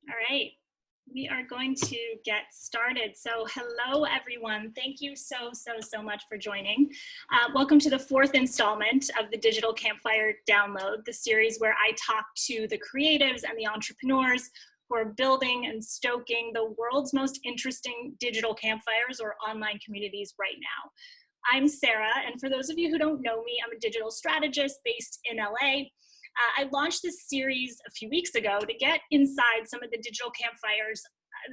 All right, we are going to get started. So hello, everyone. Thank you so much for joining. Welcome to the fourth installment of the Digital Campfire Download, the series where I talk to the creatives and the entrepreneurs who are building and stoking the world's most interesting digital campfires or online communities right now. I'm Sarah, and for those of you who don't know me, I'm a digital strategist based in LA. I launched this series a few weeks ago to get inside some of the digital campfires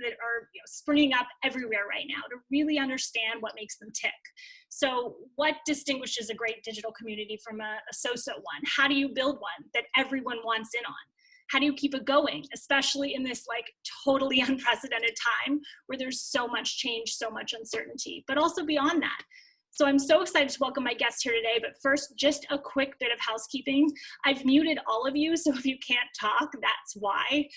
that are springing up everywhere right now to really understand what makes them tick. So what distinguishes a great digital community from a so-so one? How do you build one that everyone wants in on? How do you keep it going, especially in this like totally unprecedented time where there's so much change, so much uncertainty, but also beyond that? So I'm so excited to welcome my guest here today, but first, just a quick bit of housekeeping. I've muted all of you, so if you can't talk, that's why.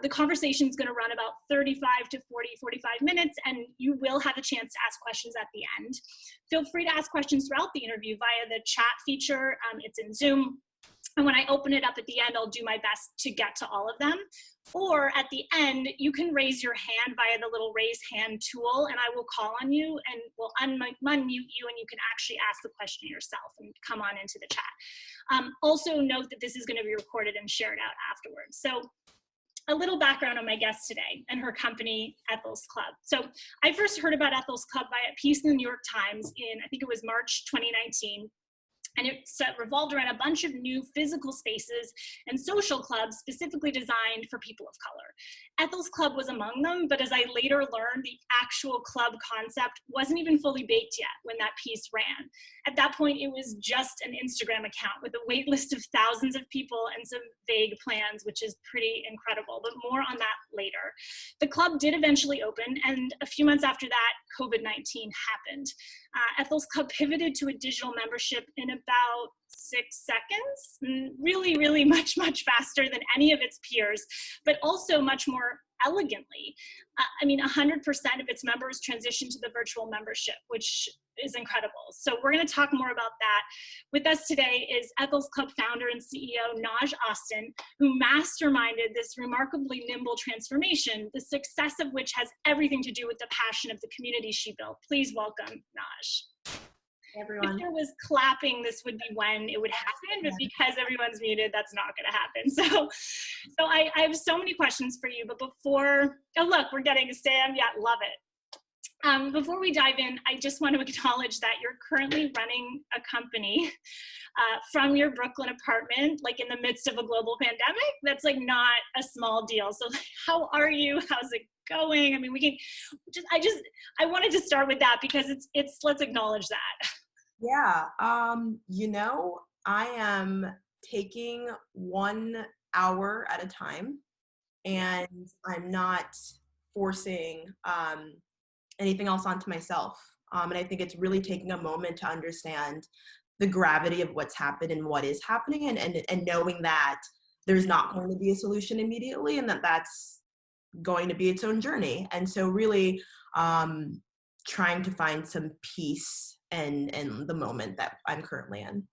The conversation is gonna run about 35 to 45 minutes, and you will have a chance to ask questions at the end. Feel free to ask questions throughout the interview via the chat feature. It's in Zoom. And when I open it up at the end, I'll do my best to get to all of them. Or at the end, you can raise your hand via the little raise hand tool, and I will call on you and will unmute you, and you can actually ask the question yourself and come on into the chat. Also note that this is going to be recorded and shared out afterwards. So a little background on my guest today and her company, Ethels Club. So I first heard about Ethels Club by a piece in the New York Times in, I think it was March 2019. And it revolved around a bunch of new physical spaces and social clubs specifically designed for people of color. Ethel's Club was among them, but as I later learned, the actual club concept wasn't even fully baked yet when that piece ran. At that point, it was just an Instagram account with a wait list of thousands of people and some vague plans, which is pretty incredible, but more on that later. The club did eventually open, and a few months after that, COVID-19 happened. Ethel's Club pivoted to a digital membership in about 6 seconds, really much faster than any of its peers, but also much more elegantly. 100% of its members transitioned to the virtual membership, which is incredible. So we're going to talk more about that. With us today is Ethel's Club founder and CEO Najs who masterminded this remarkably nimble transformation, the success of which has everything to do with the passion of the community she built. Please welcome Najs. Hey everyone. If there was clapping, this would be when it would happen, but because everyone's muted, that's not going to happen. So I have so many questions for you, but before, oh look, we're getting a Sam, yeah, love it. Before we dive in, I just want to acknowledge that you're currently running a company from your Brooklyn apartment, like in the midst of a global pandemic. That's like not a small deal. So how are you? How's it going? I mean, we can I wanted to start with that because it's let's acknowledge that. Yeah, I am taking 1 hour at a time, and I'm not forcing anything else onto myself. And I think it's really taking a moment to understand the gravity of what's happened and what is happening, and knowing that there's not going to be a solution immediately, and that's going to be its own journey. And so really trying to find some peace in the moment that I'm currently in.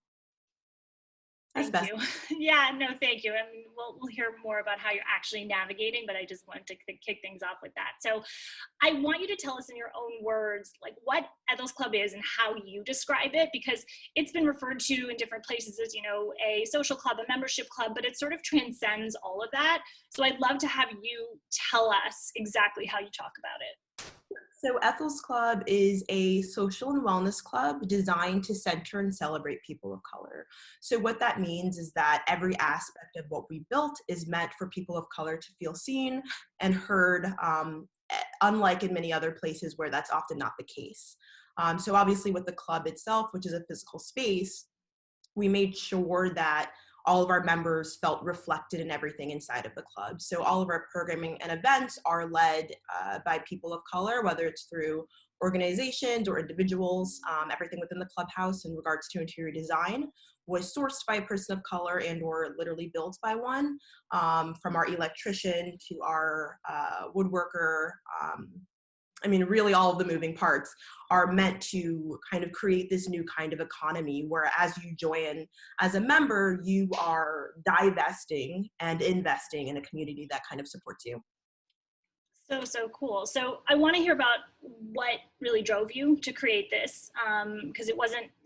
Thank you. Yeah, no, thank you. I mean, we'll hear more about how you're actually navigating, but I just wanted to kick things off with that. So I want you to tell us in your own words, like what Ethel's Club is and how you describe it, because it's been referred to in different places as, a social club, a membership club, but it sort of transcends all of that. So I'd love to have you tell us exactly how you talk about it. So Ethel's Club is a social and wellness club designed to center and celebrate people of color. So what that means is that every aspect of what we built is meant for people of color to feel seen and heard, unlike in many other places where that's often not the case. So obviously with the club itself, which is a physical space, we made sure that all of our members felt reflected in everything inside of the club. So all of our programming and events are led by people of color, whether it's through organizations or individuals. Everything within the clubhouse in regards to interior design was sourced by a person of color and or literally built by one, from our electrician to our woodworker. Really all of the moving parts are meant to kind of create this new kind of economy where as you join as a member, you are divesting and investing in a community that kind of supports you. So cool. So I want to hear about what really drove you to create this, because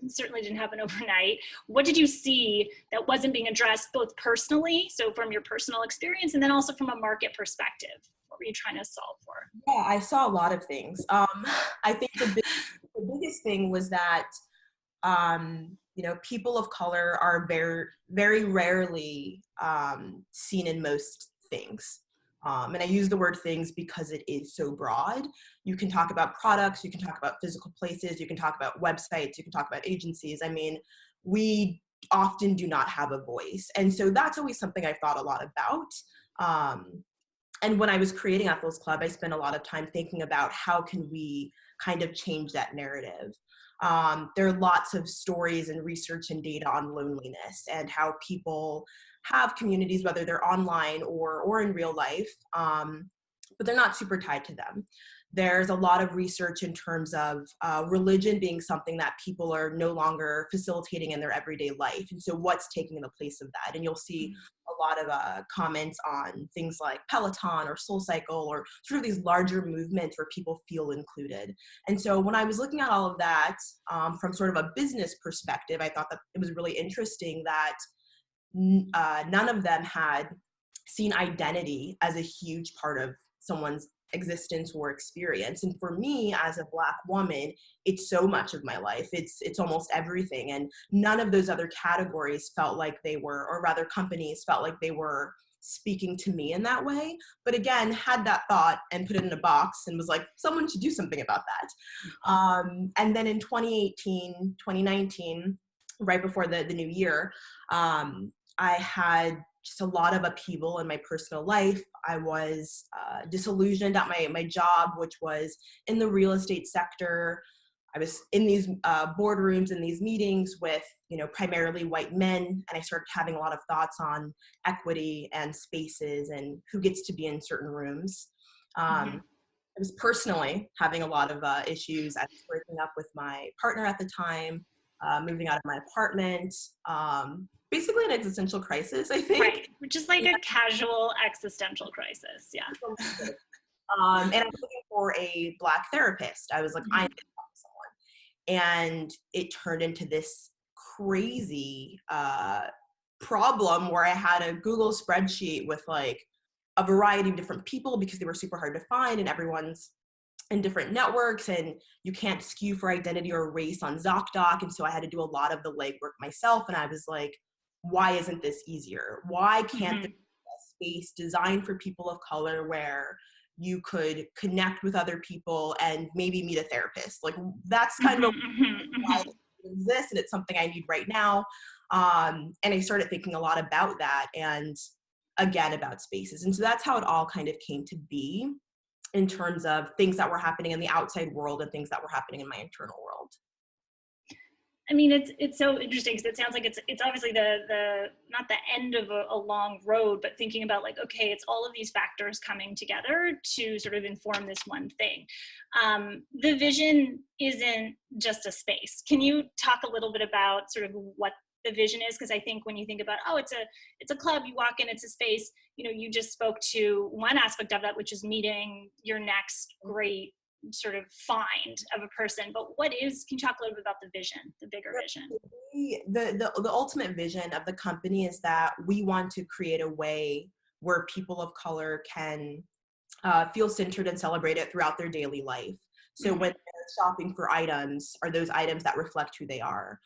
certainly didn't happen overnight. What did you see that wasn't being addressed both personally, so from your personal experience, and then also from a market perspective? What were you trying to solve for? Yeah, I saw a lot of things. I think the biggest thing was that people of color are very, very rarely seen in most things. And I use the word things because it is so broad. You can talk about products, you can talk about physical places, you can talk about websites, you can talk about agencies. I mean, we often do not have a voice. And so that's always something I've thought a lot about. And when I was creating Ethel's Club, I spent a lot of time thinking about how can we kind of change that narrative. There are lots of stories and research and data on loneliness and how people have communities, whether they're online or in real life, but they're not super tied to them. There's a lot of research in terms of religion being something that people are no longer facilitating in their everyday life. And so what's taking the place of that? And you'll see a lot of comments on things like Peloton or SoulCycle or sort of these larger movements where people feel included. And so when I was looking at all of that from sort of a business perspective, I thought that it was really interesting that none of them had seen identity as a huge part of someone's existence or experience. And for me as a Black woman, it's so much of my life. It's almost everything. And none of those other categories felt like they were, or rather companies felt like they were speaking to me in that way. But again, had that thought and put it in a box and was like, someone should do something about that. And then in 2018, 2019, right before the new year, I had just a lot of upheaval in my personal life. I was disillusioned at my job, which was in the real estate sector. I was in these boardrooms and these meetings with, primarily white men, and I started having a lot of thoughts on equity and spaces and who gets to be in certain rooms. I was personally having a lot of issues. I was breaking up with my partner at the time, moving out of my apartment, basically an existential crisis, I think. Right, just like a casual existential crisis, yeah. And I was looking for a Black therapist. I was like, I need to talk to someone. And it turned into this crazy problem where I had a Google spreadsheet with like a variety of different people because they were super hard to find and everyone's in different networks and you can't skew for identity or race on ZocDoc. And so I had to do a lot of the legwork myself. And I was like, why isn't this easier? Why can't there be a space designed for people of color where you could connect with other people and maybe meet a therapist? Like that's kind of why it exists, and it's something I need right now. And I started thinking a lot about that and again about spaces. And so that's how it all kind of came to be in terms of things that were happening in the outside world and things that were happening in my internal world. I mean, it's so interesting because it sounds like it's obviously the not the end of a long road, but thinking about like, okay, it's all of these factors coming together to sort of inform this one thing. The vision isn't just a space. Can you talk a little bit about sort of what the vision is? Because I think when you think about, oh, it's a club, you walk in, it's a space, you just spoke to one aspect of that, which is meeting your next great sort of find of a person. But can you talk a little bit about the vision, the bigger vision? The ultimate vision of the company is that we want to create a way where people of color can feel centered and celebrated throughout their daily life. So when they're shopping for items, are those items that reflect who they are?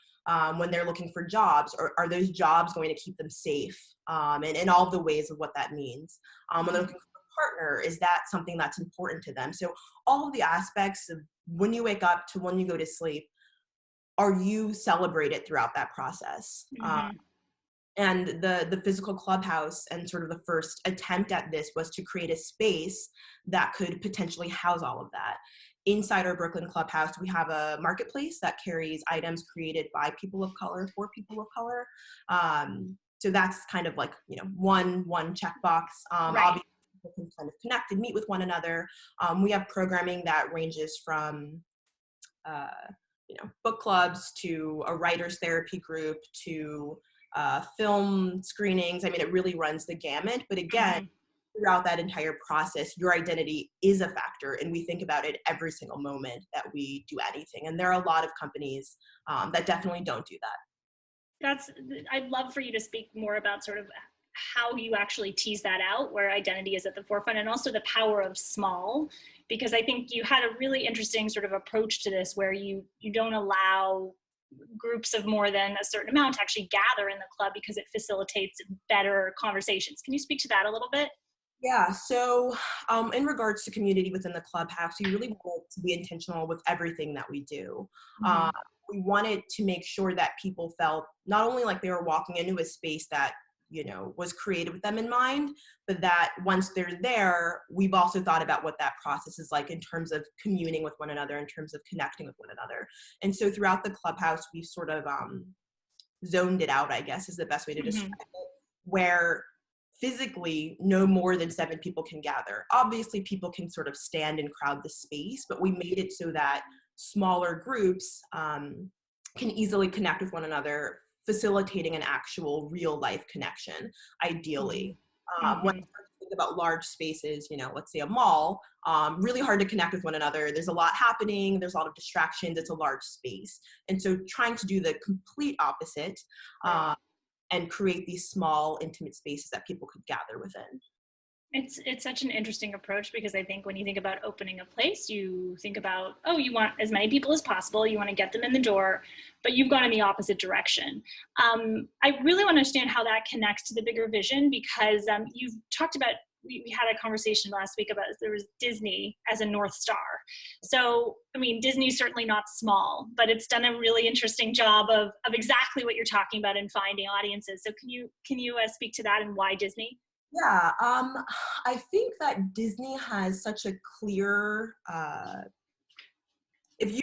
When they're looking for jobs, are those jobs going to keep them safe? And in all the ways of what that means. When they're looking for a partner, is that something that's important to them? So all of the aspects of when you wake up to when you go to sleep, are you celebrated throughout that process? And the physical clubhouse and sort of the first attempt at this was to create a space that could potentially house all of that. Inside our Brooklyn clubhouse, we have a marketplace that carries items created by people of color for people of color. So that's kind of like, one checkbox. Obviously, people can kind of connect and meet with one another. We have programming that ranges from, book clubs to a writer's therapy group to film screenings. I mean, it really runs the gamut. But again, throughout that entire process, your identity is a factor, and we think about it every single moment that we do anything. And there are a lot of companies that definitely don't do that. I'd love for you to speak more about sort of how you actually tease that out, where identity is at the forefront, and also the power of small, because I think you had a really interesting sort of approach to this where you don't allow groups of more than a certain amount to actually gather in the club because it facilitates better conversations. Can you speak to that a little bit? Yeah, so in regards to community within the clubhouse, we really want to be intentional with everything that we do. Mm-hmm. We wanted to make sure that people felt not only like they were walking into a space that, was created with them in mind, but that once they're there, we've also thought about what that process is like in terms of communing with one another, in terms of connecting with one another. And so throughout the clubhouse, we've sort of zoned it out, I guess is the best way to describe it, where physically no more than 7 people can gather. Obviously, people can sort of stand and crowd the space, but we made it so that smaller groups can easily connect with one another, facilitating an actual real life connection, ideally. When you think about large spaces, let's say a mall, really hard to connect with one another. There's a lot happening. There's a lot of distractions. It's a large space. And so trying to do the complete opposite, and create these small, intimate spaces that people could gather within. It's such an interesting approach, because I think when you think about opening a place, you think about, oh, you want as many people as possible, you want to get them in the door, but you've gone in the opposite direction. I really want to understand how that connects to the bigger vision, because you've talked about, we had a conversation last week about, there was Disney as a North Star. So, I mean, Disney's certainly not small, but it's done a really interesting job of exactly what you're talking about in finding audiences. So can you speak to that and why Disney? Yeah, I think that Disney has such a clear, if you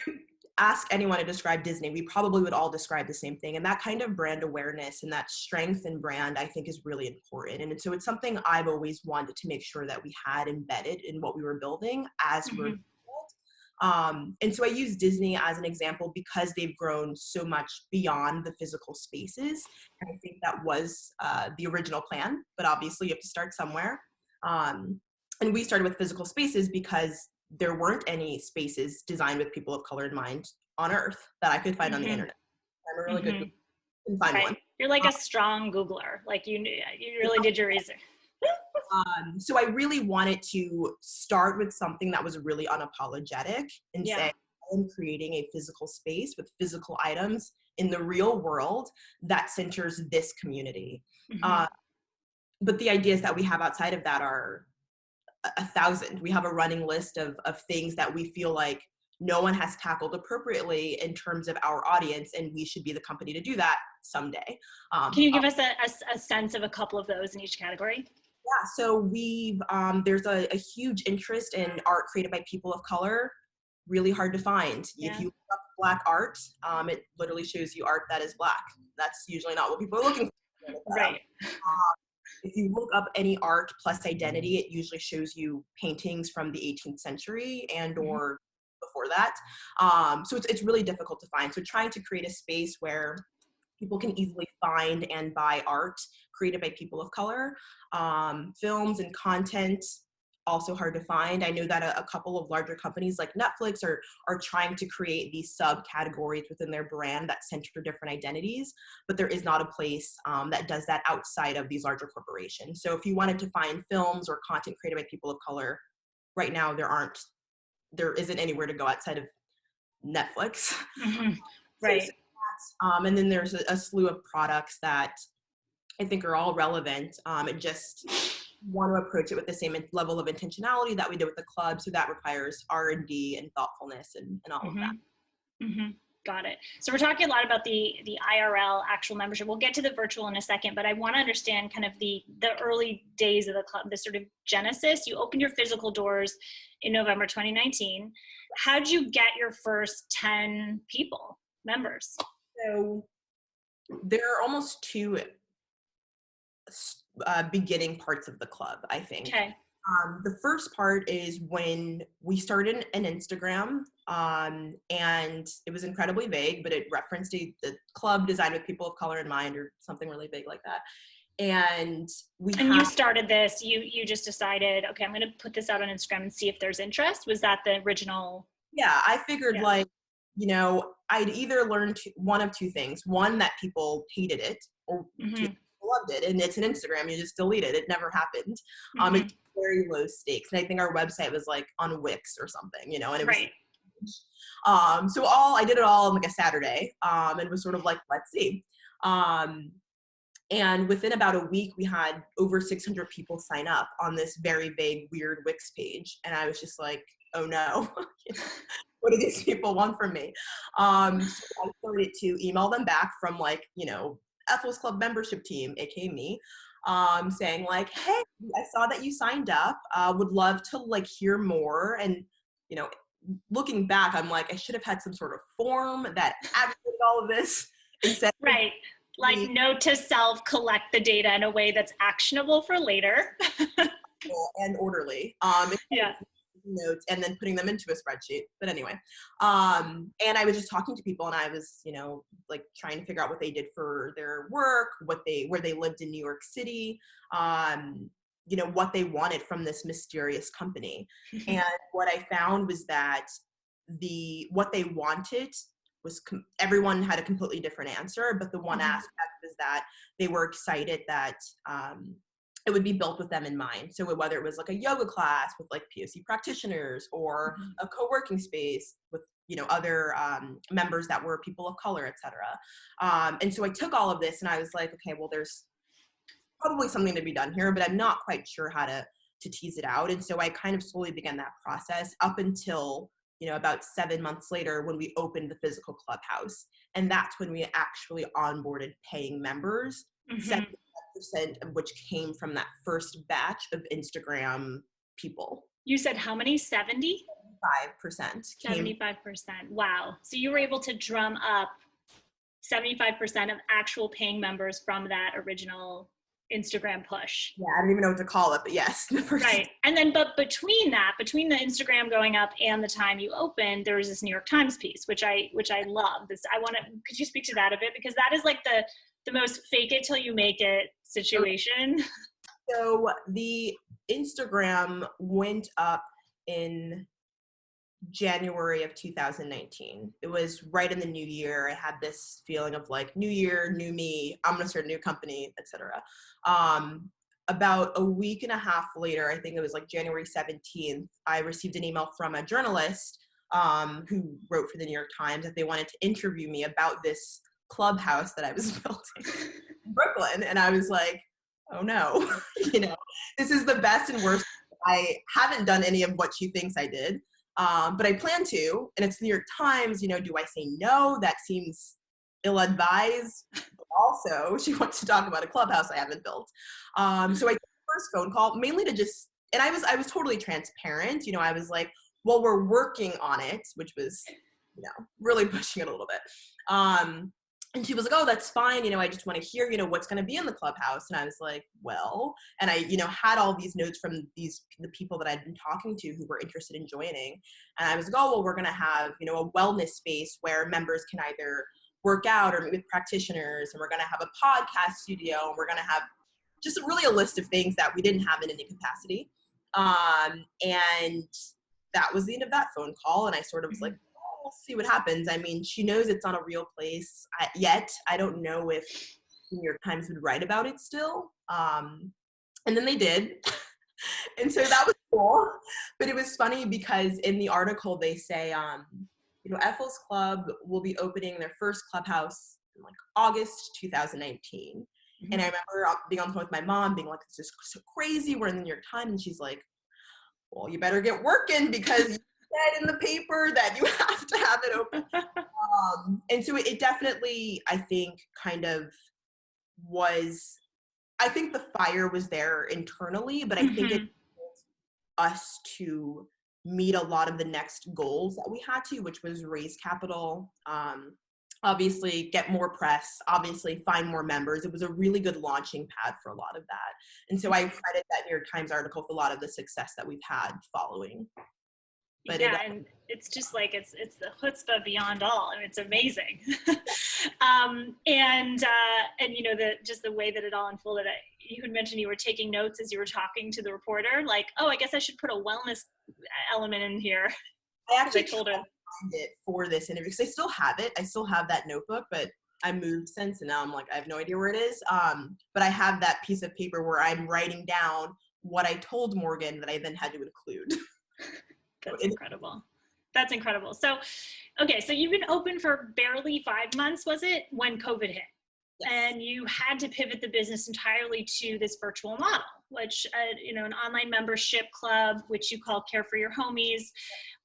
ask anyone to describe Disney, we probably would all describe the same thing. And that kind of brand awareness and that strength in brand, I think, is really important. And so it's something I've always wanted to make sure that we had embedded in what we were building as we're and so I use Disney as an example because they've grown so much beyond the physical spaces. And I think that was the original plan, but obviously you have to start somewhere. And we started with physical spaces because there weren't any spaces designed with people of color in mind on Earth that I could find on the internet. I'm a really good Googler. Can find one. You're like a strong Googler. Like you really did your research. So I really wanted to start with something that was really unapologetic and say, I'm creating a physical space with physical items in the real world that centers this community. But the ideas that we have outside of that are 1,000. We have a running list of things that we feel like no one has tackled appropriately in terms of our audience, and we should be the company to do that someday. Can you give us a sense of a couple of those in each category? Yeah, so we've, there's a huge interest in art created by people of color, really hard to find. If you look up Black art, it literally shows you art that is Black. That's usually not what people are looking for. Right. If you look up any art plus identity, it usually shows you paintings from the 18th century and or before that. So it's really difficult to find. So trying to create a space where people can easily find and buy art created by people of color. Films and content, also hard to find. I know that a couple of larger companies like Netflix are trying to create these subcategories within their brand that center different identities, but there is not a place that does that outside of these larger corporations. So if you wanted to find films or content created by people of color, right now there isn't anywhere to go outside of Netflix. Right. And then there's a slew of products that I think are all relevant. It just want to approach it with the same level of intentionality that we did with the club. So that requires R&D and thoughtfulness and all of that. Got it. So we're talking a lot about the IRL actual membership. We'll get to the virtual in a second, but I want to understand kind of the early days of the club, the sort of genesis. You opened your physical doors in November 2019. How'd you get your first 10 people, members? So there are almost two beginning parts of the club, I think. Okay. The first part is when we started an Instagram, and it was incredibly vague, but it referenced the club designed with people of color in mind or something really big like that. And you started this, you just decided, okay, I'm going to put this out on Instagram and see if there's interest. Was that the original? Yeah, I figured like, you know, I'd either learn one of two things. One, that people hated it, or people loved it. And it's an Instagram, you just delete it. It never happened. It's very low stakes. And I think our website was like on Wix or something, you know, and it was so I did it all on like a Saturday, and was sort of like, let's see. And within about a week, we had over 600 people sign up on this very vague, weird Wix page. And I was just like, oh no, what do these people want from me? So I started to email them back from like, you know, Ethel's Club membership team, aka me, saying like, hey, I saw that you signed up, would love to like hear more. And, you know, looking back, I'm like, I should have had some sort of form that advocated all of this instead. Right. Like note to self, collect the data in a way that's actionable for later. And orderly. Notes and then putting them into a spreadsheet. But anyway, and I was just talking to people, and I was, you know, like trying to figure out what they did for their work, where they lived in New York City, you know, what they wanted from this mysterious company. And what I found was that what they wanted was everyone had a completely different answer, but the one aspect was that they were excited that it would be built with them in mind. So whether it was like a yoga class with like POC practitioners, or a co-working space with, you know, other members that were people of color, etc. And so I took all of this and I was like, okay, well, there's probably something to be done here, but I'm not quite sure how to tease it out. And so I kind of slowly began that process up until, you know, about 7 months later when we opened the physical clubhouse. And that's when we actually onboarded paying members, 75% of which came from that first batch of Instagram people. You said how many? 70? 75%. 75%. Wow. So you were able to drum up 75% of actual paying members from that original Instagram push. Yeah, I don't even know what to call it, but yes. Right. And then, but between the Instagram going up and the time you opened, there was this New York Times piece, which I love. Could you speak to that a bit? Because that is like the most fake it till you make it situation. So the Instagram went up in January of 2019. It was right in the new year. I had this feeling of like, new year, new me, I'm gonna start a new company, etc. About a week and a half later, I think it was like January 17th, I received an email from a journalist who wrote for the New York Times that they wanted to interview me about this clubhouse that I was building in Brooklyn. And I was like, oh no, you know, this is the best and worst. I haven't done any of what she thinks I did. But I plan to, and it's the New York Times, you know, do I say no? That seems ill-advised. But also, she wants to talk about a clubhouse I haven't built. So I took the first phone call, mainly to just, and I was totally transparent. You know, I was like, well, we're working on it, which was, you know, really pushing it a little bit. And she was like, oh, that's fine. You know, I just want to hear, you know, what's going to be in the clubhouse. And I was like, well, and I, you know, had all these notes from the people that I'd been talking to who were interested in joining. And I was like, oh, well, we're going to have, you know, a wellness space where members can either work out or meet with practitioners. And we're going to have a podcast studio. And we're going to have just really a list of things that we didn't have in any capacity. And that was the end of that phone call. And I sort of was like, we'll see what happens. I mean, she knows it's not a real place yet. I don't know if New York Times would write about it still. And then they did. And so that was cool. But it was funny because in the article they say, you know, Ethel's Club will be opening their first clubhouse in like August 2019. And I remember being on the phone with my mom being like, this is so crazy. We're in the New York Times. And she's like, well, you better get working because you said in the paper that you have to have it open. And so it definitely, I think, kind of was, I think the fire was there internally, but I think it helped us to meet a lot of the next goals that we had to, which was raise capital, obviously get more press, obviously find more members. It was a really good launching pad for a lot of that. And so I credit that New York Times article for a lot of the success that we've had following. But yeah, and it's just like it's the chutzpah beyond all, and it's amazing. And you know, the way that it all unfolded. You had mentioned you were taking notes as you were talking to the reporter, like, oh, I guess I should put a wellness element in here. I actually told her tried to find it for this interview because I still have it. I still have that notebook, but I moved since, and now I'm like, I have no idea where it is. But I have that piece of paper where I'm writing down what I told Morgan that I then had to include. That's incredible. That's incredible. So, okay, so you've been open for barely 5 months, was it, when COVID hit? Yes. And you had to pivot the business entirely to this virtual model, which, you know, an online membership club, which you call Care for Your Homies,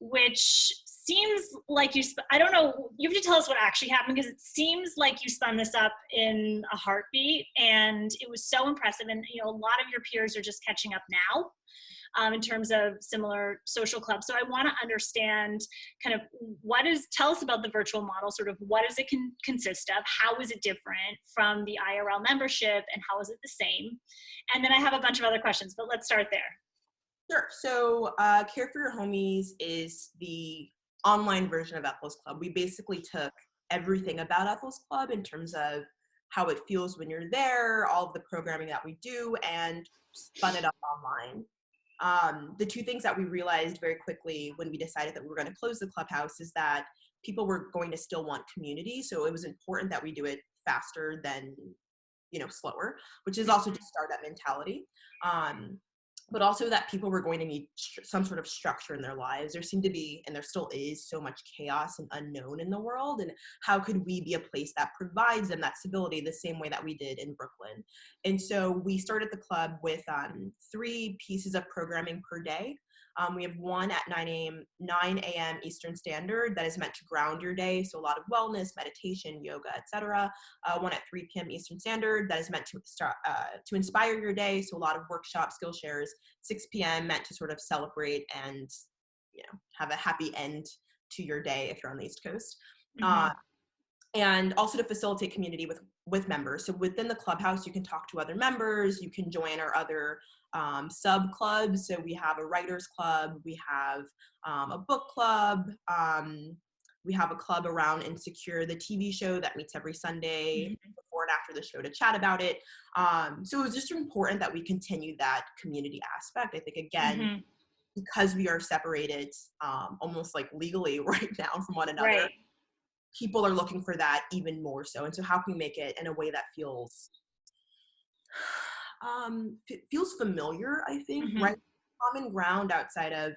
which seems like I don't know, you have to tell us what actually happened, because it seems like you spun this up in a heartbeat, and it was so impressive. And, you know, a lot of your peers are just catching up now. In terms of similar social clubs. So I want to understand kind of tell us about the virtual model, sort of what does it consist of? How is it different from the IRL membership, and how is it the same? And then I have a bunch of other questions, but let's start there. Sure. So Care for Your Homies is the online version of Ethel's Club. We basically took everything about Ethel's Club in terms of how it feels when you're there, all of the programming that we do, and spun it up online. The two things that we realized very quickly when we decided that we were going to close the clubhouse is that people were going to still want community. So it was important that we do it faster than, you know, slower, which is also just startup mentality. But also that people were going to need some sort of structure in their lives. There seemed to be, and there still is, so much chaos and unknown in the world. And how could we be a place that provides them that stability the same way that we did in Brooklyn? And so we started the club with 3 pieces of programming per day. We have one at 9 a.m. Eastern Standard that is meant to ground your day. So a lot of wellness, meditation, yoga, etc. One at 3 p.m. Eastern Standard that is meant to inspire your day. So a lot of workshops, skill shares. 6 p.m. meant to sort of celebrate and, you know, have a happy end to your day if you're on the East Coast. Mm-hmm. And also to facilitate community with members. So within the clubhouse, you can talk to other members. You can join our other sub clubs. So we have a writers club. We have a book club. We have a club around Insecure, the TV show that meets every Sunday before and after the show to chat about it. So it was just important that we continue that community aspect. I think, again, because we are separated almost like legally right now from one another, right, people are looking for that even more so. And so how can we make it in a way that feels familiar, I think, right? Common ground outside of,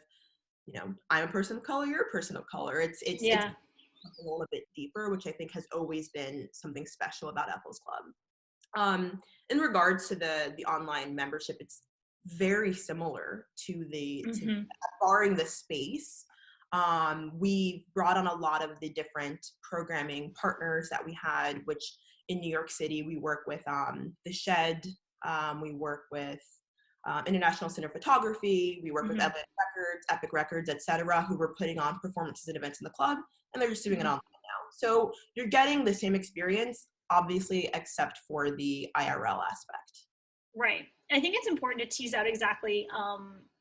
you know, I'm a person of color, you're a person of color. It's something a little bit deeper, which I think has always been something special about Ethel's Club. In regards to the online membership, it's very similar to to barring the space. We brought on a lot of the different programming partners that we had, which in New York City, we work with The Shed, we work with International Center of Photography, we work with Epic Records, etc., who were putting on performances and events in the club, and they're just doing it online now. So you're getting the same experience, obviously, except for the IRL aspect. Right. I think it's important to tease out exactly,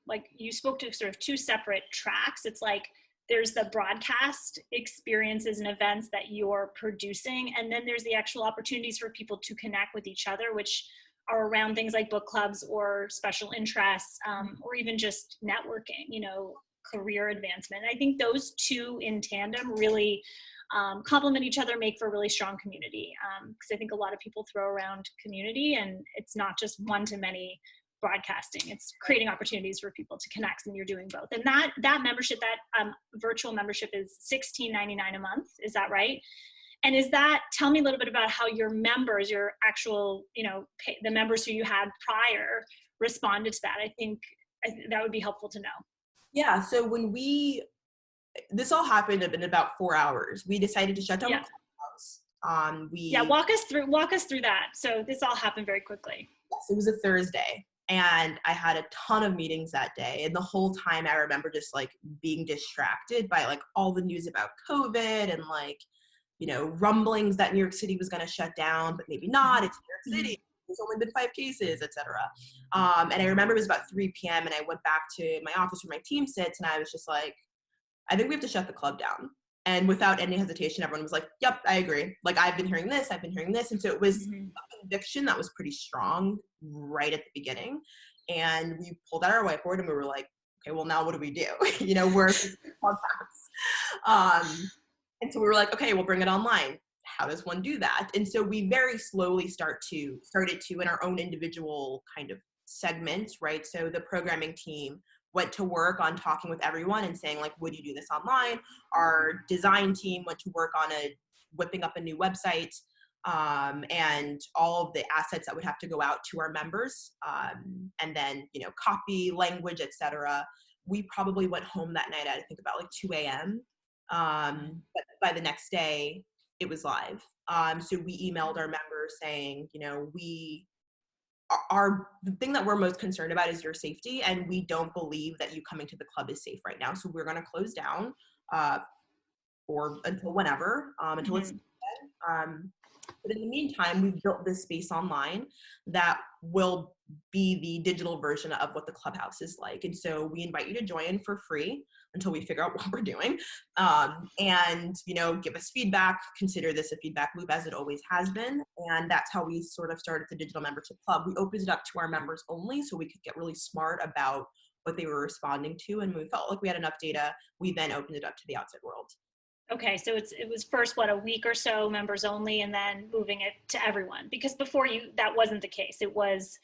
like you spoke to sort of 2 separate tracks. It's like there's the broadcast experiences and events that you're producing, and then there's the actual opportunities for people to connect with each other, which are around things like book clubs or special interests, or even just networking, you know, career advancement. I think those 2 in tandem really complement each other, make for a really strong community. Because I think a lot of people throw around community, and it's not just one-to-many broadcasting. It's creating opportunities for people to connect, and you're doing both. And that membership, that virtual membership, is $16.99 a month. Is that right? And tell me a little bit about how your members, your actual, you know, the members who you had prior responded to that. I think that would be helpful to know. Yeah. So this all happened in about 4 hours. We decided to shut down the clubhouse. Walk us through that. So this all happened very quickly. Yes, it was a Thursday, and I had a ton of meetings that day. And the whole time I remember just like being distracted by like all the news about COVID and like, you know, rumblings that New York City was going to shut down, but maybe not. It's New York City. There's only been 5 cases, etc. And I remember it was about 3 p.m. and I went back to my office where my team sits, and I was just like, I think we have to shut the club down. And without any hesitation, everyone was like, yep, I agree. Like, I've been hearing this. And so it was a conviction that was pretty strong right at the beginning. And we pulled out our whiteboard and we were like, okay, well, now what do we do? We're and so we were like, okay, we'll bring it online. How does one do that? And so we very slowly started to in our own individual kind of segments, right? So the programming team went to work on talking with everyone and saying, like, would you do this online? Our design team went to work on whipping up a new website, and all of the assets that would have to go out to our members, and then copy, language, etc. We probably went home that night at, I think, about like 2 a.m. But by the next day it was live. So we emailed our members saying, the thing that we're most concerned about is your safety, and we don't believe that you coming to the club is safe right now. So we're going to close down or until whenever, until it's but in the meantime, we've built this space online that will be the digital version of what the clubhouse is like. And so we invite you to join for free until we figure out what we're doing. And, give us feedback, consider this a feedback loop as it always has been. And that's how we sort of started the digital membership club. We opened it up to our members only so we could get really smart about what they were responding to. And when we felt like we had enough data, we then opened it up to the outside world. Okay, so it was first, a week or so members only, and then moving it to everyone, because before that wasn't the case. It was,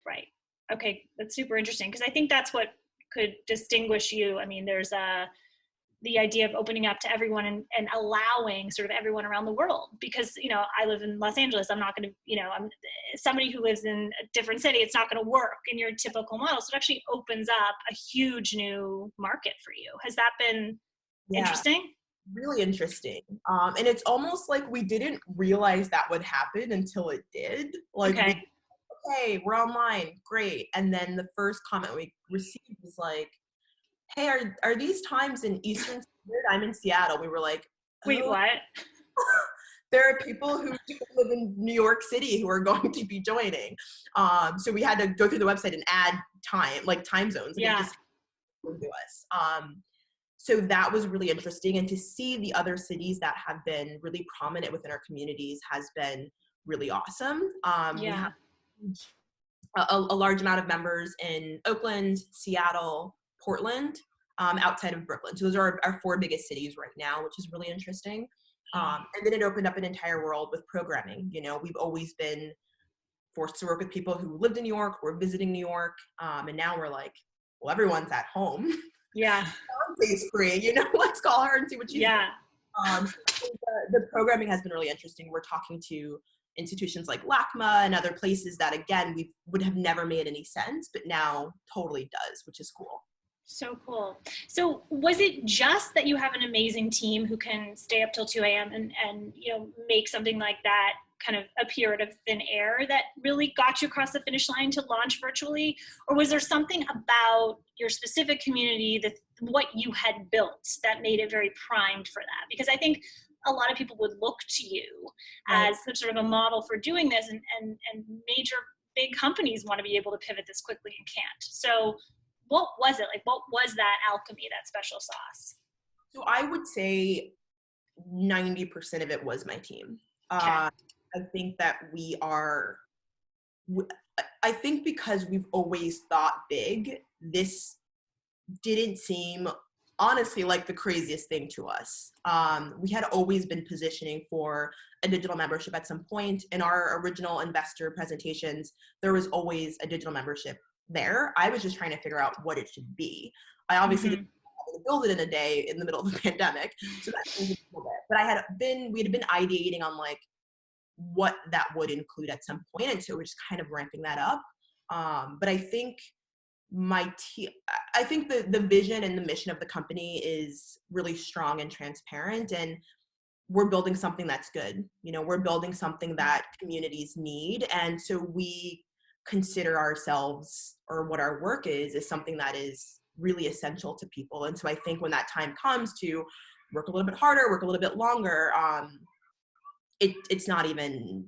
right. Okay, that's super interesting, because I think that's what could distinguish you. I mean, there's the idea of opening up to everyone and allowing sort of everyone around the world, because, I live in Los Angeles. I'm not going to, I'm somebody who lives in a different city. It's not going to work in your typical model. So it actually opens up a huge new market for you. Has that been interesting? Really interesting. And it's almost like we didn't realize that would happen until it did. Like, okay, we're online, great. And then the first comment we received was like, hey, are these times in Eastern Standard? I'm in Seattle. We were like, oh. Wait, what? There are people who live in New York City who are going to be joining. So we had to go through the website and add time zones. And it just to us. So that was really interesting. And to see the other cities that have been really prominent within our communities has been really awesome. We have a large amount of members in Oakland, Seattle, Portland, outside of Brooklyn. So those are our 4 biggest cities right now, which is really interesting. And then it opened up an entire world with programming. We've always been forced to work with people who lived in New York, who were visiting New York. And now we're like, well, everyone's at home. Yeah. She's free, let's call her and see what she's doing. So the programming has been really interesting. We're talking to institutions like LACMA and other places that, again, we would have never made any sense, but now totally does, which is cool. So cool. So was it just that you have an amazing team who can stay up till 2 a.m. and make something like that kind of appear out of thin air that really got you across the finish line to launch virtually? Or was there something about your specific community, what you had built, that made it very primed for that? Because I think a lot of people would look to you as sort of a model for doing this, and major big companies want to be able to pivot this quickly and can't. So what was it? Like, what was that alchemy, that special sauce? So I would say 90% of it was my team. I think that I think because we've always thought big, this didn't seem honestly like the craziest thing to us. We had always been positioning for a digital membership at some point. In our original investor presentations, there was always a digital membership there. I was just trying to figure out what it should be. I obviously didn't build it in a day in the middle of the pandemic, so that changed a little bit. But we had been ideating on like what that would include at some point, and so we're just kind of ramping that up. But I think I think the vision and the mission of the company is really strong and transparent, and we're building something that's good. We're building something that communities need, and so we consider ourselves, or what our work is something that is really essential to people. And so I think when that time comes to work a little bit harder, work a little bit longer, it's not even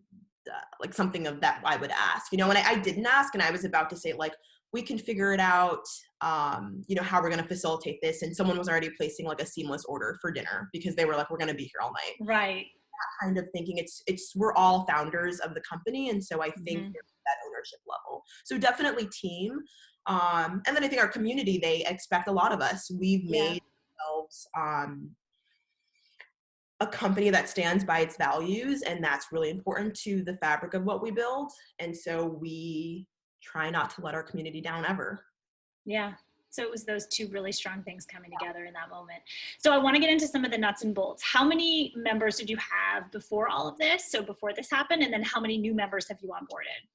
like something of that I would ask, and I didn't ask, and I was about to say like, we can figure it out, how we're going to facilitate this. And someone was already placing like a seamless order for dinner because they were like, we're going to be here all night. Right. That kind of thinking, we're all founders of the company. And so I think Mm-hmm. there's that ownership level. So definitely team. And then I think our community, they expect a lot of us. We've made ourselves a company that stands by its values, and that's really important to the fabric of what we build. And so we try not to let our community down ever. Yeah. So it was those two really strong things coming together in that moment. So I want to get into some of the nuts and bolts. How many members did you have before all of this? So before this happened, and then how many new members have you onboarded?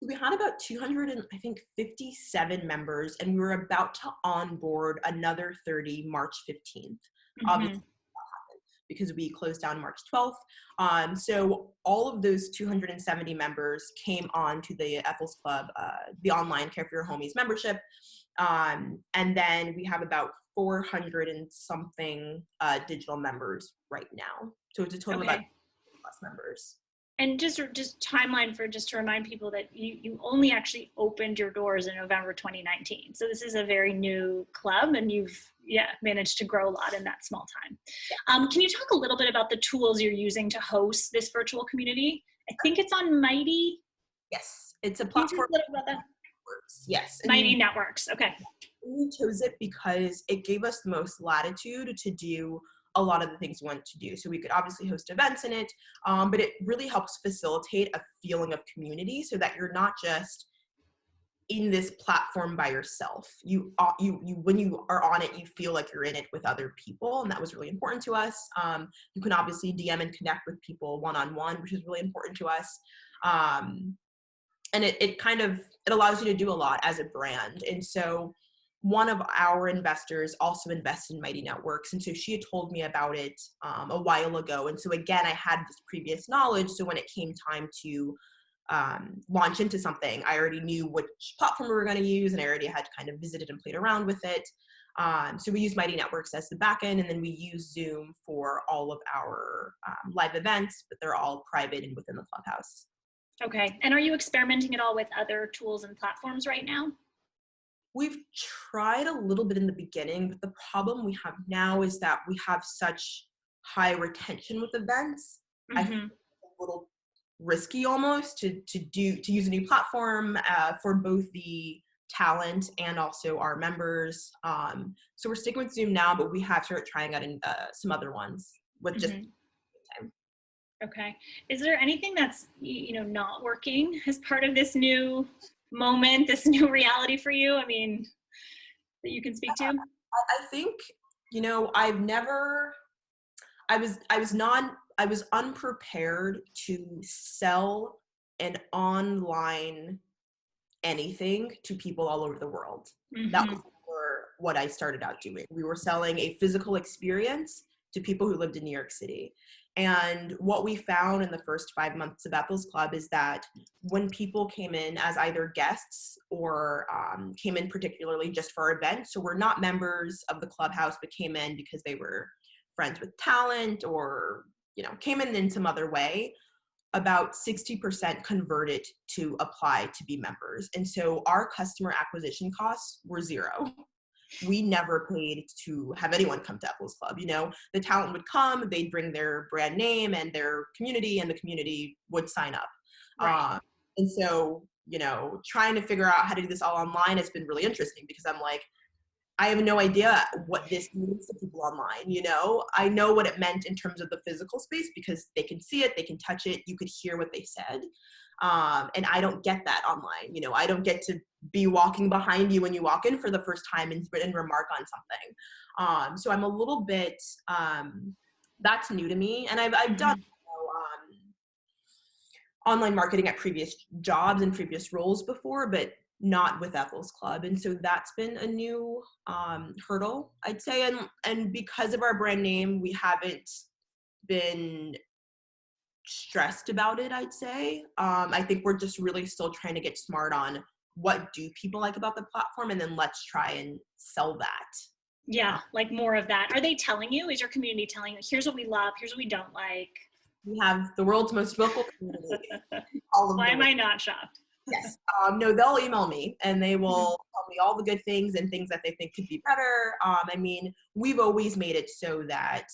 We had about 257 members, and we were about to onboard another 30 March 15th. Mm-hmm. Obviously, because we closed down March 12th. So all of those 270 members came on to the Ethels Club, the online Care for Your Homies membership. And then we have about 400 and something digital members right now. So it's a total of about plus members. And just timeline just to remind people that you only actually opened your doors in November 2019. So this is a very new club, and you've managed to grow a lot in that small time. Can you talk a little bit about the tools you're using to host this virtual community? I think it's on Mighty. Yes, it's a platform. Can you talk a little about that? Yes. Mighty Networks. Okay. We chose it because it gave us the most latitude to do a lot of the things we wanted to do. So we could obviously host events in it, but it really helps facilitate a feeling of community so that you're not just in this platform by yourself. You when you are on it, you feel like you're in it with other people, and that was really important to us. You can obviously DM and connect with people one-on-one, which is really important to us. And it allows you to do a lot as a brand. And so one of our investors also invests in Mighty Networks. And so she had told me about it a while ago. And so again, I had this previous knowledge. So when it came time to launch into something, I already knew which platform we were going to use, and I already had kind of visited and played around with it. So we use Mighty Networks as the backend, and then we use Zoom for all of our live events, but they're all private and within the Clubhouse. Okay. And are you experimenting at all with other tools and platforms right now? We've tried a little bit in the beginning, but the problem we have now is that we have such high retention with events. Mm-hmm. I feel it's a little risky almost to use a new platform for both the talent and also our members. So we're sticking with Zoom now, but we have started trying out some other ones with just time. Okay. Is there anything that's not working as part of this new moment, this new reality for you? I mean, that you can speak to? I think, I was unprepared to sell an online anything to people all over the world. Mm-hmm. That was what I started out doing. We were selling a physical experience to people who lived in New York City. And what we found in the first 5 months of Ethels Club is that when people came in as either guests or came in particularly just for our event, so we're not members of the Clubhouse, but came in because they were friends with talent or, came in some other way, about 60% converted to apply to be members. And so our customer acquisition costs were zero. We never paid to have anyone come to Ethels Club. The talent would come, they'd bring their brand name and their community, and the community would sign up. Right. And so, trying to figure out how to do this all online has been really interesting because I'm like, I have no idea what this means to people online. I know what it meant in terms of the physical space because they can see it, they can touch it, you could hear what they said. And I don't get that online. I don't get to be walking behind you when you walk in for the first time and remark on something. So I'm a little bit, that's new to me. And I've done online marketing at previous jobs and previous roles before, but not with Ethels Club. And so that's been a new hurdle, I'd say. And because of our brand name, we haven't been stressed about it, I'd say. I think we're just really still trying to get smart on what do people like about the platform, and then let's try and sell that. Yeah, like more of that. Are they telling you? Is your community telling you, here's what we love, here's what we don't like? We have the world's most vocal community. Why am I not shocked? Yes. No, they'll email me and they will tell me all the good things and things that they think could be better. I mean, we've always made it so that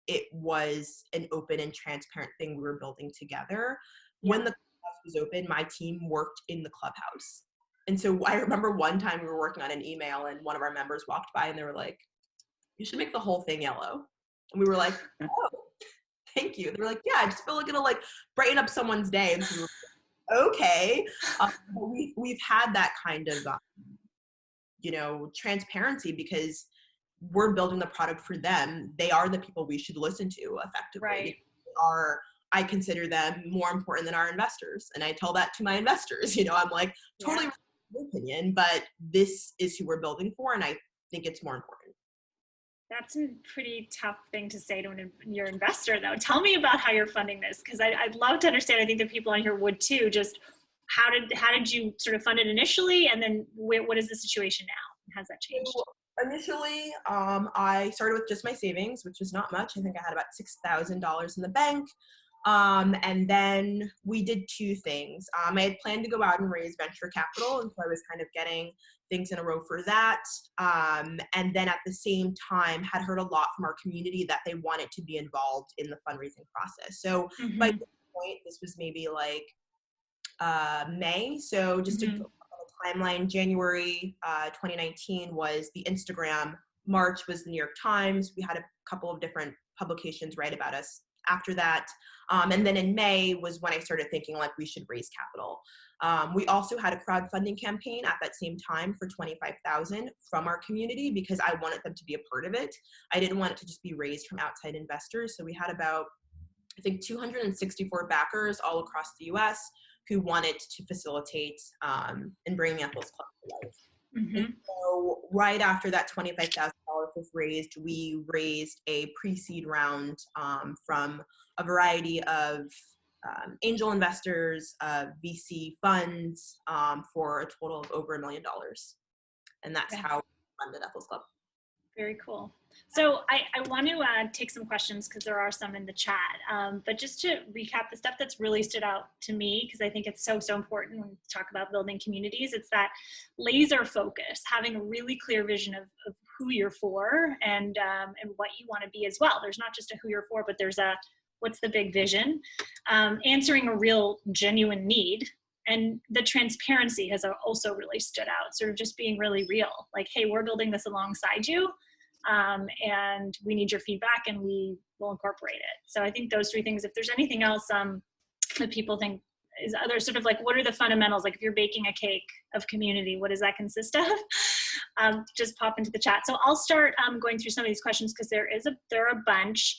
it was an open and transparent thing we were building together. When the clubhouse was open, my team worked in the clubhouse. And so I remember one time we were working on an email and one of our members walked by and they were like, you should make the whole thing yellow. And we were like, oh, thank you. They were like, yeah, I just feel like it'll like brighten up someone's day. And so we were okay. We've had that kind of, transparency because we're building the product for them. They are the people we should listen to effectively. Right. I consider them more important than our investors. And I tell that to my investors, I'm like, totally your opinion, but this is who we're building for. And I think it's more important. That's a pretty tough thing to say to your investor, though. Tell me about how you're funding this, because I'd love to understand. I think the people on here would too. Just how did you sort of fund it initially, and then what is the situation now? Has that changed? So initially, I started with just my savings, which was not much. I think I had about $6,000 in the bank. And then we did two things. I had planned to go out and raise venture capital, and so I was kind of getting things in a row for that. And then at the same time, had heard a lot from our community that they wanted to be involved in the fundraising process. So by this point, this was maybe like May. So just to go on the timeline, January 2019 was the Instagram. March was the New York Times. We had a couple of different publications write about us after that. And then in May was when I started thinking like we should raise capital. We also had a crowdfunding campaign at that same time for $25,000 from our community because I wanted them to be a part of it. I didn't want it to just be raised from outside investors. So we had about, I think, 264 backers all across the US who wanted to facilitate in bringing Ethel's Club to life. And so right after that $25,000 was raised, we raised a pre-seed round from a variety of angel investors, VC funds for a total of over $1 million. And that's how we funded Ethel's Club. Very cool. So I want to take some questions because there are some in the chat. But just to recap the stuff that's really stood out to me, because I think it's so important when we talk about building communities, it's that laser focus, having a really clear vision of who you're for and what you want to be as well. There's not just a who you're for, but there's a what's the big vision, answering a real genuine need. And the transparency has also really stood out, sort of just being really real. Like, hey, we're building this alongside you, and we need your feedback and we will incorporate it. So I think those three things, if there's anything else that people think is other sort of like, what are the fundamentals? Like if you're baking a cake of community, what does that consist of? Just pop into the chat. So I'll start going through some of these questions because there are a bunch.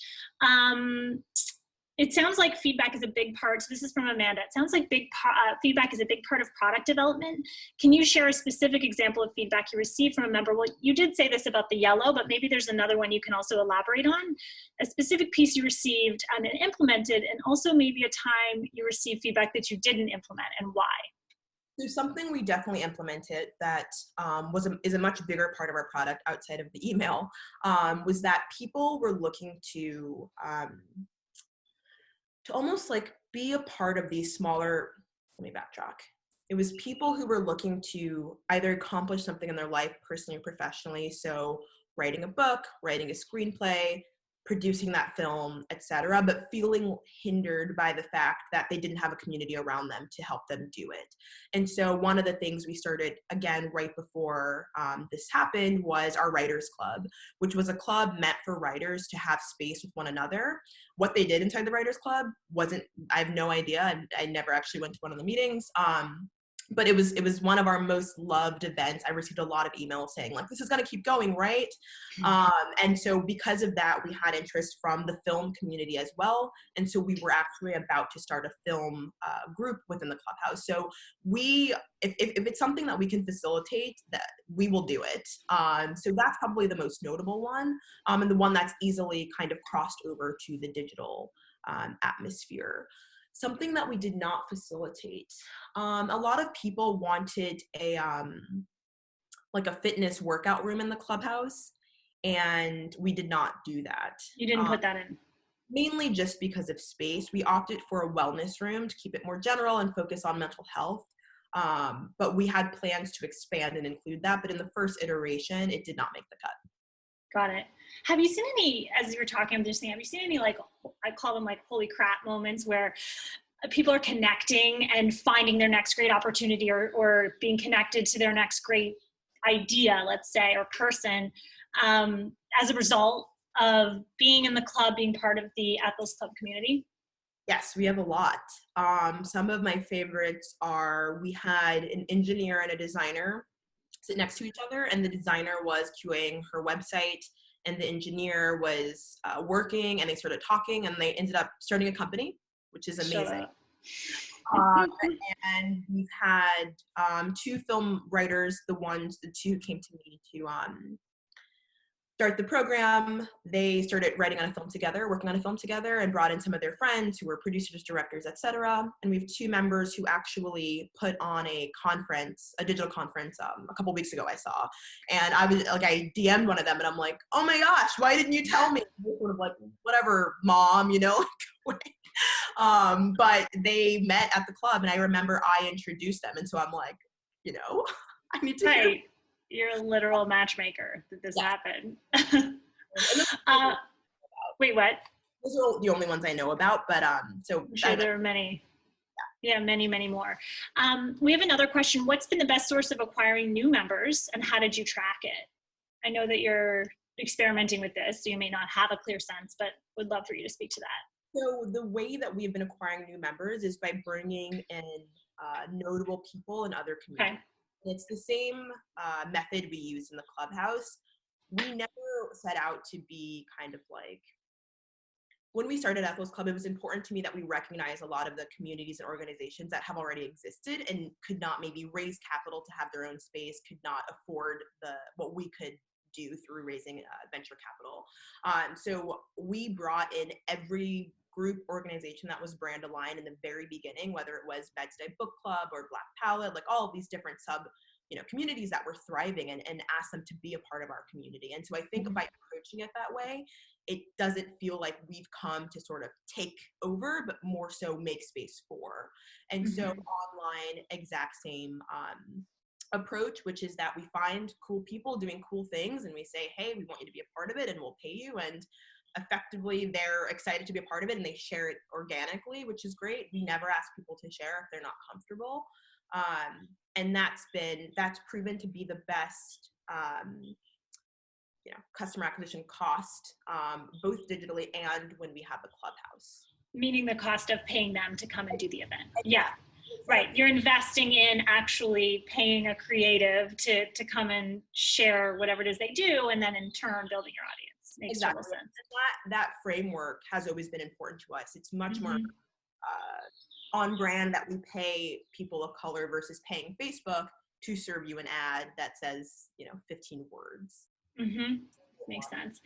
It sounds like feedback is a big part. So this is from Amanda. It sounds like feedback is a big part of product development. Can you share a specific example of feedback you received from a member? Well, you did say this about the yellow, but maybe there's another one you can also elaborate on. A specific piece you received and implemented, and also maybe a time you received feedback that you didn't implement and why. So something we definitely implemented that is a much bigger part of our product outside of the email was that people were looking to almost like be a part of these smaller, let me backtrack. It was people who were looking to either accomplish something in their life, personally or professionally. So writing a book, writing a screenplay, producing that film, etc., but feeling hindered by the fact that they didn't have a community around them to help them do it. And so one of the things we started, again, right before this happened was our Writers Club, which was a club meant for writers to have space with one another. What they did inside the Writers Club I have no idea. I never actually went to one of the meetings. But it was one of our most loved events. I received a lot of emails saying like, this is going to keep going, right? And so because of that, we had interest from the film community as well. And so we were actually about to start a film group within the clubhouse. So if it's something that we can facilitate, that we will do it. So that's probably the most notable one, and the one that's easily kind of crossed over to the digital atmosphere. Something that we did not facilitate. A lot of people wanted a fitness workout room in the clubhouse, and we did not do that. You didn't put that in? Mainly just because of space. We opted for a wellness room to keep it more general and focus on mental health. But we had plans to expand and include that. But in the first iteration, it did not make the cut. Got it. Have you seen any, as you were talking, I'm just thinking, have you seen any, like, I call them like holy crap moments where people are connecting and finding their next great opportunity, or being connected to their next great idea, let's say, or person, as a result of being in the club, being part of the Ethels Club community? Yes, we have a lot. Some of my favorites are, we had an engineer and a designer sit next to each other, and the designer was QAing her website, and the engineer was working, and they started talking, and they ended up starting a company, which is amazing. And we've had 2 film writers, the two who came to me to start the program. They started writing on a film together, working on a film together, and brought in some of their friends who were producers, directors, etc. And we have 2 members who actually put on a conference, a digital conference, a couple weeks ago I saw. And I was like, I DM'd one of them and I'm like, oh my gosh, why didn't you tell me? Sort of like, whatever, mom, you know? But they met at the club, and I remember I introduced them. And so I'm like, you know, I need to hear. You're a literal matchmaker that this happened. Wait, what? Those are the only ones I know about, but so I'm sure there are many. Yeah, many, many more. We have another question. What's been the best source of acquiring new members, and how did you track it? I know that you're experimenting with this, so you may not have a clear sense, but would love for you to speak to that. So the way that we've been acquiring new members is by bringing in notable people in other communities. Okay. It's the same method we use in the clubhouse. We never set out to be kind of like, when we started Ethels Club, it was important to me that we recognize a lot of the communities and organizations that have already existed and could not maybe raise capital to have their own space, could not afford what we could do through raising venture capital. So we brought in every group organization that was brand aligned in the very beginning, whether it was Bed-Stuy Book Club or Black Palette, like all of these different communities that were thriving, and asked them to be a part of our community. And so I think by approaching it that way, it doesn't feel like we've come to sort of take over, but more so make space for. And so online, exact same approach, which is that we find cool people doing cool things and we say, hey, we want you to be a part of it and we'll pay you. And effectively they're excited to be a part of it and they share it organically, which is great. We never ask people to share if they're not comfortable. And that's proven to be the best customer acquisition cost, both digitally and when we have the clubhouse. Meaning the cost of paying them to come and do the event. Yeah, right. You're investing in actually paying a creative to come and share whatever it is they do, and then in turn building your audience. Makes total sense. That framework has always been important to us. It's much more on brand that we pay people of color versus paying Facebook to serve you an ad that says, 15 words. Makes sense.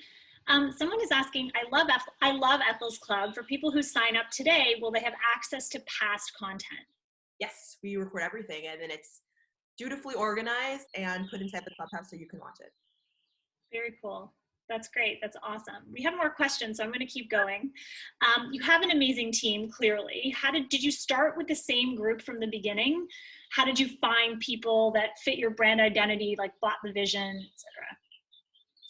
Someone is asking, I love Ethel's Club. For people who sign up today, will they have access to past content? Yes, we record everything, and then it's dutifully organized and put inside the clubhouse so you can watch it. Very cool. That's great. That's awesome. We have more questions, so I'm going to keep going. You have an amazing team, clearly. Did you start with the same group from the beginning? How did you find people that fit your brand identity, like bought the vision, etc.?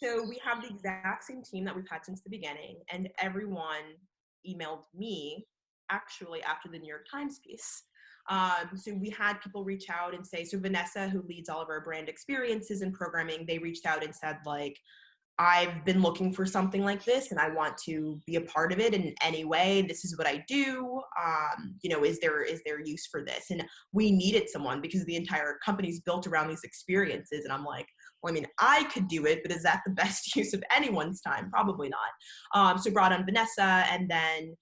So we have the exact same team that we've had since the beginning, and everyone emailed me actually after the New York Times piece. So we had people reach out and say, so Vanessa, who leads all of our brand experiences and programming, they reached out and said, like, I've been looking for something like this and I want to be a part of it in any way. This is what I do. Is there use for this? And we needed someone because the entire company's built around these experiences. And I'm like, well, I mean, I could do it, but is that the best use of anyone's time? Probably not. So brought on Vanessa, and then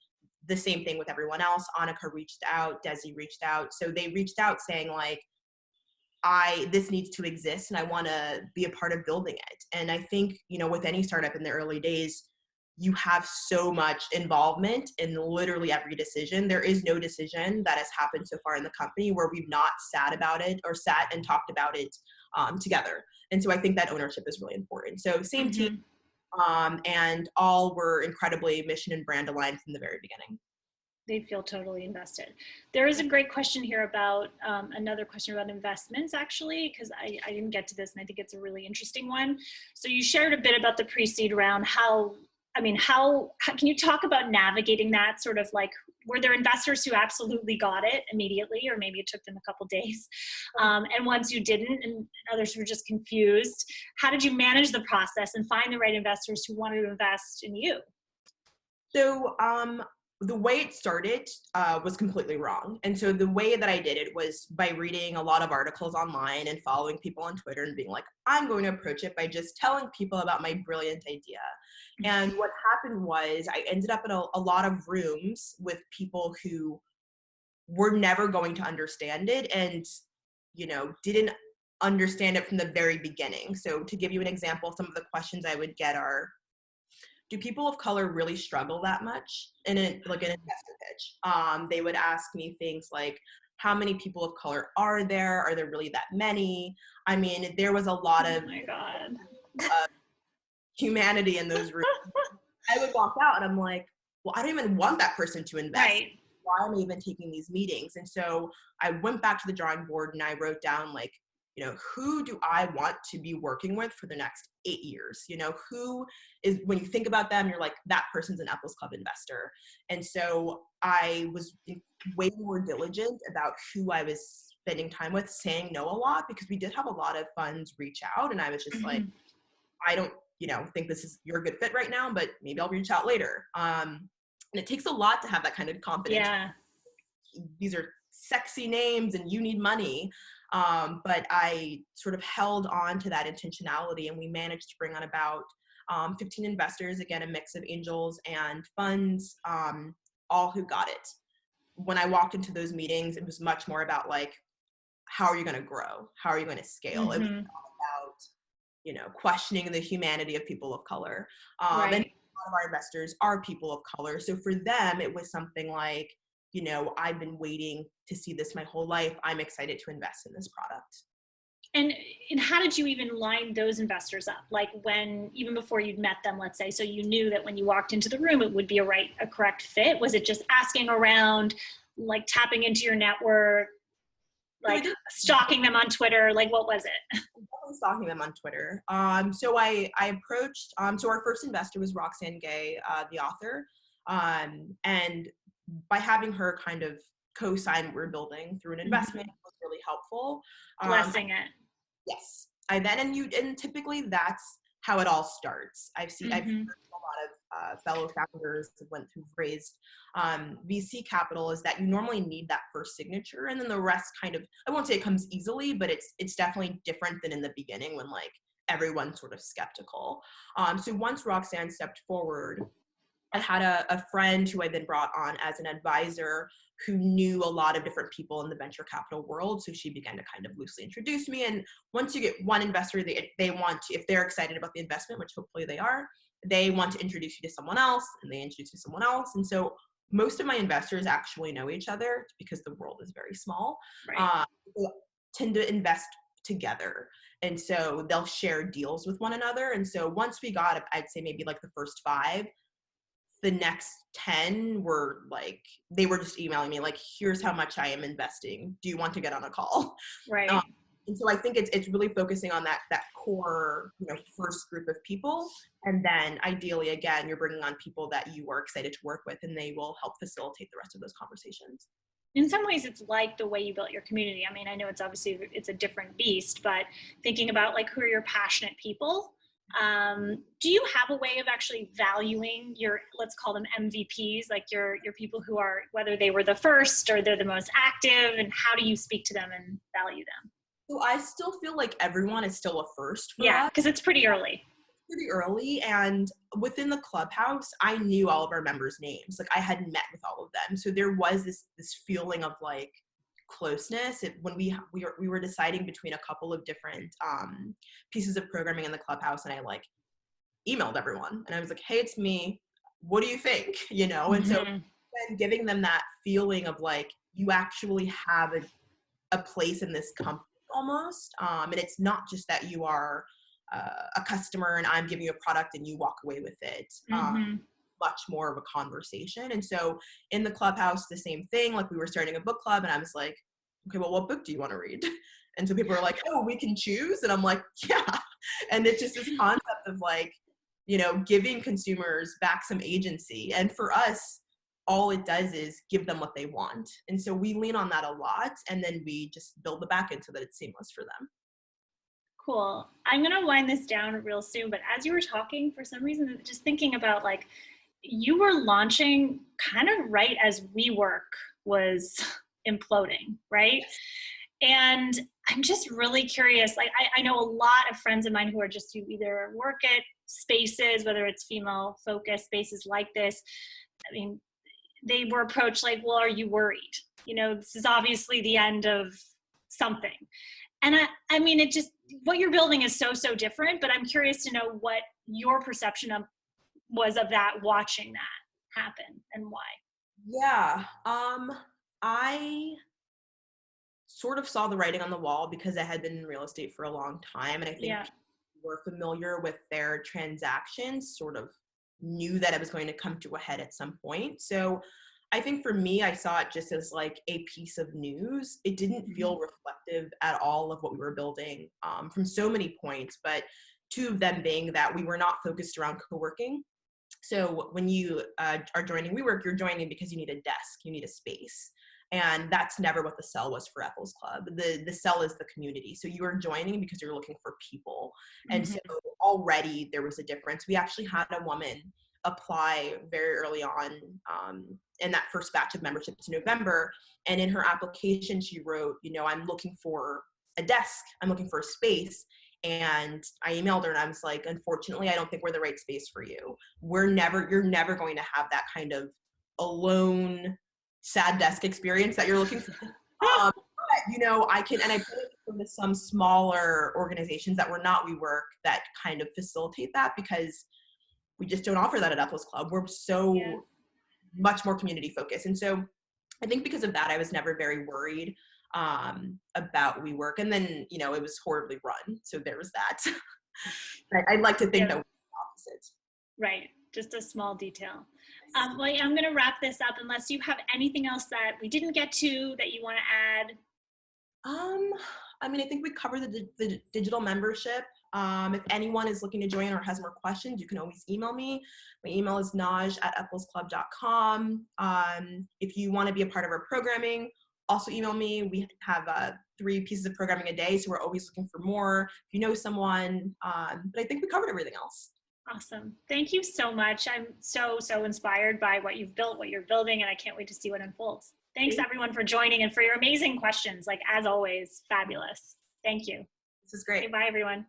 the same thing with everyone else. Annika reached out, Desi reached out. So they reached out saying like, this needs to exist and I want to be a part of building it. And I think, with any startup in the early days, you have so much involvement in literally every decision. There is no decision that has happened so far in the company where we've not sat and talked about it together. And so I think that ownership is really important. So same team, and all were incredibly mission and brand aligned from the very beginning. They feel totally invested. There is a great question here about another question about investments, actually, because I didn't get to this, and I think it's a really interesting one. So you shared a bit about the pre-seed round. How can you talk about navigating that, sort of like, were there investors who absolutely got it immediately, or maybe it took them a couple days, and ones who didn't, and others were just confused? How did you manage the process and find the right investors who wanted to invest in you? So the way it started was completely wrong. And so the way that I did it was by reading a lot of articles online and following people on Twitter and being like, I'm going to approach it by just telling people about my brilliant idea. And what happened was I ended up in a lot of rooms with people who were never going to understand it and, didn't understand it from the very beginning. So to give you an example, some of the questions I would get are, do people of color really struggle that much in an investor pitch? They would ask me things like, how many people of color are there? Are there really that many? I mean, there was a lot of Oh my God. humanity in those rooms. I would walk out and I'm like, well, I don't even want that person to invest. Right. Why am I even taking these meetings? And so I went back to the drawing board and I wrote down like, who do I want to be working with for the next 8 years? Who is, when you think about them, you're like, that person's an Ethels Club investor. And so I was way more diligent about who I was spending time with, saying no a lot, because we did have a lot of funds reach out. And I was just like, I don't, think you're a good fit right now, but maybe I'll reach out later. And it takes a lot to have that kind of confidence. Yeah. These are sexy names and you need money. But I sort of held on to that intentionality, and we managed to bring on about 15 investors, again, a mix of angels and funds, all who got it. When I walked into those meetings, it was much more about like, how are you going to grow? How are you going to scale? It was all about, questioning the humanity of people of color. Right. And a lot of our investors are people of color. So for them, it was something like, I've been waiting to see this my whole life. I'm excited to invest in this product. And how did you even line those investors up? Like even before you'd met them, let's say, so you knew that when you walked into the room, it would be a correct fit? Was it just asking around, like tapping into your network, like stalking them on Twitter? Like, what was it? Stalking them on Twitter. So I approached, so our first investor was Roxane Gay, the author. And by having her kind of co-sign what we're building through an investment was really helpful. Blessing it. Yes. And typically that's how it all starts. I've heard a lot of fellow founders who've raised VC capital, is that you normally need that first signature, and then the rest kind of, I won't say it comes easily, but it's definitely different than in the beginning when like everyone's sort of skeptical. So once Roxane stepped forward, I had a friend who I then brought on as an advisor who knew a lot of different people in the venture capital world. So she began to kind of loosely introduce me. And once you get one investor, they want to, if they're excited about the investment, which hopefully they are, they want to introduce you to someone else, and they introduce you to someone else. And so most of my investors actually know each other because the world is very small. Right. They tend to invest together. And so they'll share deals with one another. And so once we got, I'd say maybe like the first 5, the next 10 were like, they were just emailing me like, here's how much I am investing. Do you want to get on a call? Right. And so I think it's really focusing on that core, first group of people. And then ideally, again, you're bringing on people that you are excited to work with, and they will help facilitate the rest of those conversations. In some ways, it's like the way you built your community. I mean, I know it's a different beast, but thinking about like, who are your passionate people? Do you have a way of actually valuing your, let's call them MVPs, like your people who are, whether they were the first or they're the most active, and how do you speak to them and value them? So I still feel like everyone is still a first for Yeah, us. because it's pretty early. And within the clubhouse, I knew all of our members' names. Like I had met with all of them. So there was this feeling of like closeness. When we were deciding between a couple of different pieces of programming in the clubhouse, and I like emailed everyone and I was like, hey, it's me, what do you think? And so then giving them that feeling of like, you actually have a place in this company almost, and it's not just that you are a customer and I'm giving you a product and you walk away with it. much more of a conversation. And so in the clubhouse, the same thing, like we were starting a book club and I was like, okay, well, what book do you want to read? And so people are like, oh, we can choose. And I'm like, yeah. And it's just this concept of like, you know, giving consumers back some agency. And for us, all it does is give them what they want. And so we lean on that a lot. And then we just build the back end so that it's seamless for them. Cool. I'm going to wind this down real soon, but as you were talking, for some reason, just thinking about like, you were launching kind of right as WeWork was imploding, right? And I'm just really curious. Like, I know a lot of friends of mine who are just who either work at spaces, whether it's female focused spaces like this. I mean, they were approached like, well, are you worried? You know, this is obviously the end of something. And I mean, it just, what you're building is so, so different, but I'm curious to know what your perception of was of that, watching that happen and why. Yeah. I sort of saw the writing on the wall because I had been in real estate for a long time. And I think people who were familiar with their transactions sort of knew that it was going to come to a head at some point. So I think for me, I saw it just as like a piece of news. It didn't feel reflective at all of what we were building from so many points, but two of them being that we were not focused around co-working. So when you are joining WeWork, you're joining because you need a desk, you need a space. And that's never what the sell was for Ethel's Club. The sell is the community. So you are joining because you're looking for people. And so already there was a difference. We actually had a woman apply very early on in that first batch of memberships in November. And in her application, she wrote, you know, I'm looking for a desk. I'm looking for a space. And I emailed her and I was like, unfortunately, I don't think we're the right space for you. You're never going to have that kind of alone, sad desk experience that you're looking for. But, you know, I put it into some smaller organizations that were not WeWork that kind of facilitate that because we just don't offer that at Ethels Club. We're so much more community focused. And so I think because of that, I was never very worried about WeWork. And then, you know, it was horribly run. So there was that. I'd like to think that was the opposite. Right. Just a small detail. Well, I'm going to wrap this up unless you have anything else that we didn't get to that you want to add. I mean, I think we covered the digital membership. If anyone is looking to join or has more questions, you can always email me. My email is najs@ethelsclub.com. If you want to be a part of our programming, also email me. We have 3 pieces of programming a day, so we're always looking for more. If you know someone, but I think we covered everything else. Awesome. Thank you so much. I'm so, so inspired by what you've built, what you're building, and I can't wait to see what unfolds. Thanks everyone for joining and for your amazing questions. Like as always, fabulous. Thank you. This is great. Okay, bye everyone.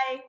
Bye.